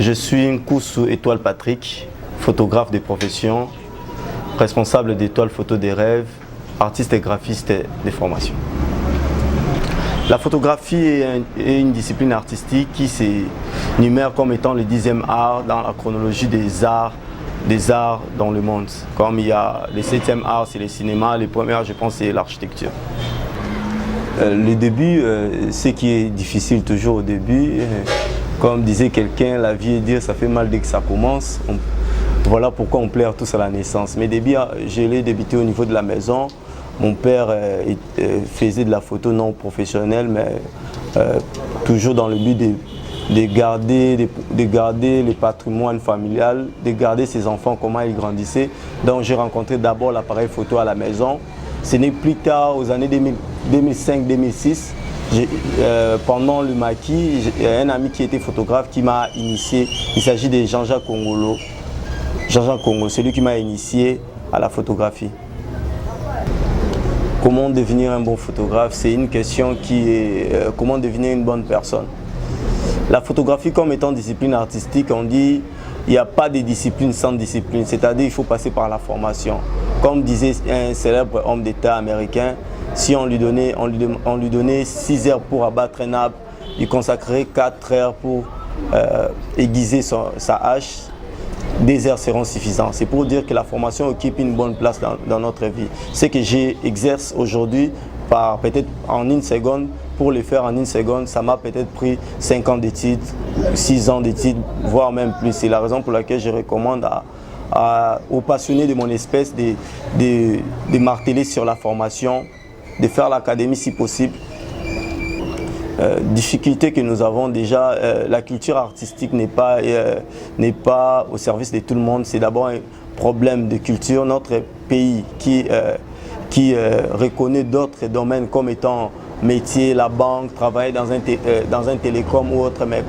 Je suis Nkoussou Étoile Patrick, photographe de profession, responsable d'Étoile Photo des Rêves, artiste et graphiste de formation. La photographie est une discipline artistique qui s'énumère comme étant le 10e art dans la chronologie des arts dans le monde. Comme il y a le 7e art, c'est le cinéma, le premier art, je pense, c'est l'architecture. Le début, ce qui est difficile toujours au début, comme disait quelqu'un, la vie est dure, ça fait mal dès que ça commence. Voilà pourquoi on pleure tous à la naissance. Mais début, je l'ai débuté au niveau de la maison. Mon père faisait de la photo non professionnelle, mais toujours dans le but de garder le patrimoine familial, de garder ses enfants, comment ils grandissaient. Donc j'ai rencontré d'abord l'appareil photo à la maison. Ce n'est plus tard, aux années 2005-2006, pendant le maquis, un ami qui était photographe qui m'a initié. Il s'agit de Jean-Jacques Congolo. Jean-Jacques Congolo, c'est lui qui m'a initié à la photographie. Comment devenir un bon photographe? C'est une question qui est comment devenir une bonne personne. La photographie comme étant discipline artistique, on dit il n'y a pas de discipline sans discipline, c'est-à-dire il faut passer par la formation. Comme disait un célèbre homme d'État américain, si on lui donnait 6 heures pour abattre un arbre, il consacrerait 4 heures pour aiguiser sa hache. 2 heures seront suffisantes. C'est pour dire que la formation occupe une bonne place dans notre vie. Ce que j'exerce aujourd'hui, peut-être en une seconde, pour le faire en une seconde, ça m'a peut-être pris 5 ans d'études, 6 ans d'études, voire même plus. C'est la raison pour laquelle je recommande aux passionnés de mon espèce de marteler sur la formation, de faire l'académie si possible. Difficulté que nous avons déjà, la culture artistique n'est pas au service de tout le monde. C'est d'abord un problème de culture. Notre pays qui reconnaît d'autres domaines comme étant métier, la banque, travailler dans un télécom ou autre, mais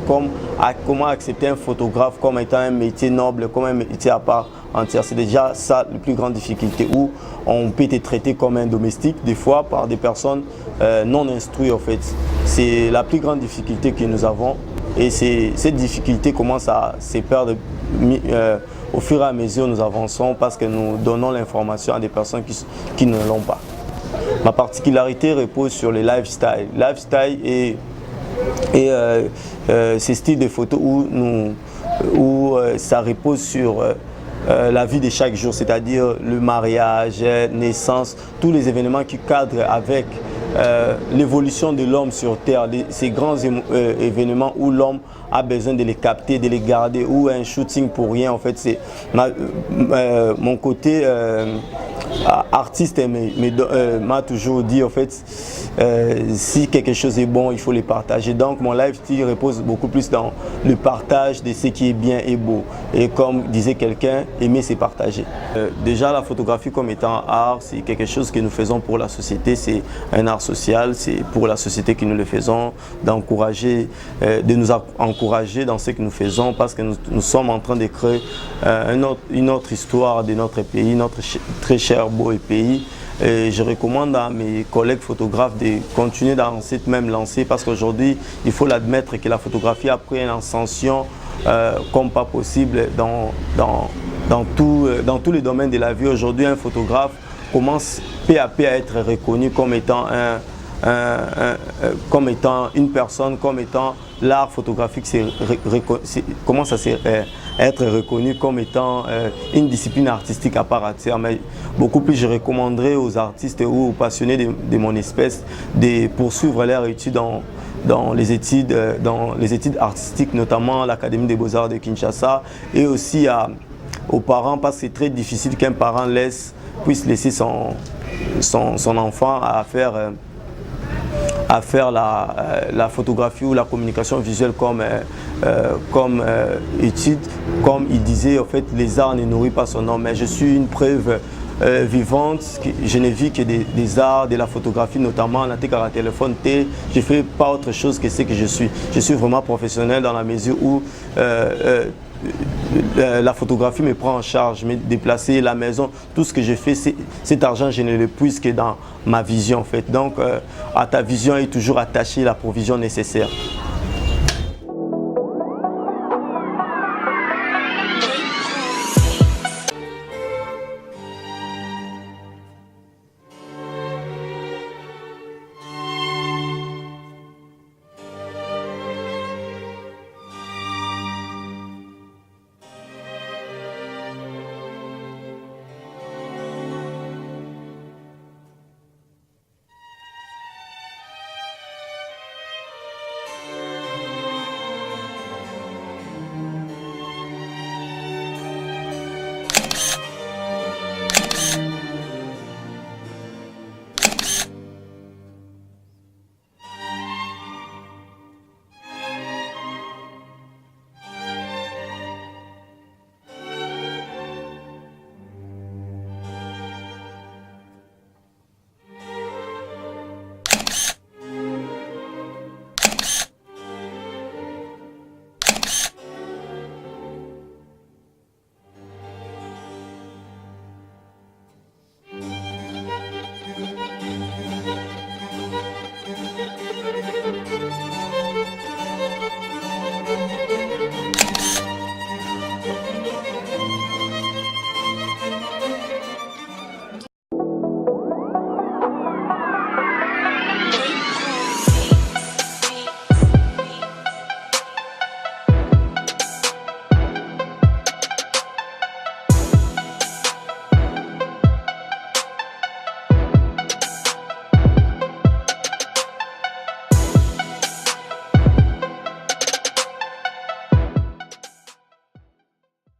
comment accepter un photographe comme étant un métier noble, comme un métier à part entière. C'est déjà ça la plus grande difficulté, où on peut être traité comme un domestique des fois par des personnes non instruites en fait. C'est la plus grande difficulté que nous avons, et cette difficulté commence à se perdre au fur et à mesure nous avançons, parce que nous donnons l'information à des personnes qui ne l'ont pas. Ma particularité repose sur le lifestyle. Lifestyle et ces styles de photos où ça repose sur la vie de chaque jour, c'est-à-dire le mariage, naissance, tous les événements qui cadrent avec l'évolution de l'homme sur Terre, ces grands événements où l'homme a besoin de les capter, de les garder, ou un shooting pour rien. En fait, c'est mon côté artiste m'a toujours dit en fait, si quelque chose est bon, il faut le partager. Donc mon lifestyle repose beaucoup plus dans le partage de ce qui est bien et beau. Et comme disait quelqu'un, aimer c'est partager. Déjà la photographie comme étant art, c'est quelque chose que nous faisons pour la société, c'est un art social, c'est pour la société que nous le faisons, d'encourager, de nous encourager dans ce que nous faisons, parce que nous sommes en train de créer une autre histoire de notre pays, notre très cher beau pays. Et je recommande à mes collègues photographes de continuer dans cette même lancée, parce qu'aujourd'hui, il faut l'admettre que la photographie a pris une ascension comme pas possible dans tous les domaines de la vie. Aujourd'hui, un photographe commence peu à peu à être reconnu comme étant comme étant une personne, comme étant l'art photographique commence à être reconnu comme étant une discipline artistique à part entière. Mais beaucoup plus, je recommanderais aux artistes ou aux passionnés de mon espèce de poursuivre leurs études dans les études artistiques, notamment à l'Académie des Beaux-Arts de Kinshasa, et aussi aux parents, parce que c'est très difficile qu'un parent puisse laisser son enfant à faire la photographie ou la communication visuelle comme étude. Comme il disait, en fait, les arts ne nourrissent pas son homme, mais je suis une preuve vivante. Je ne vis que des arts, de la photographie, notamment la téléphone. Je ne fais pas autre chose que ce que je suis. Je suis vraiment professionnel dans la mesure où la photographie me prend en charge, me déplacer, la maison, tout ce que je fais, cet argent, je ne le puise que dans ma vision en fait. Donc à ta vision est toujours attachée la provision nécessaire.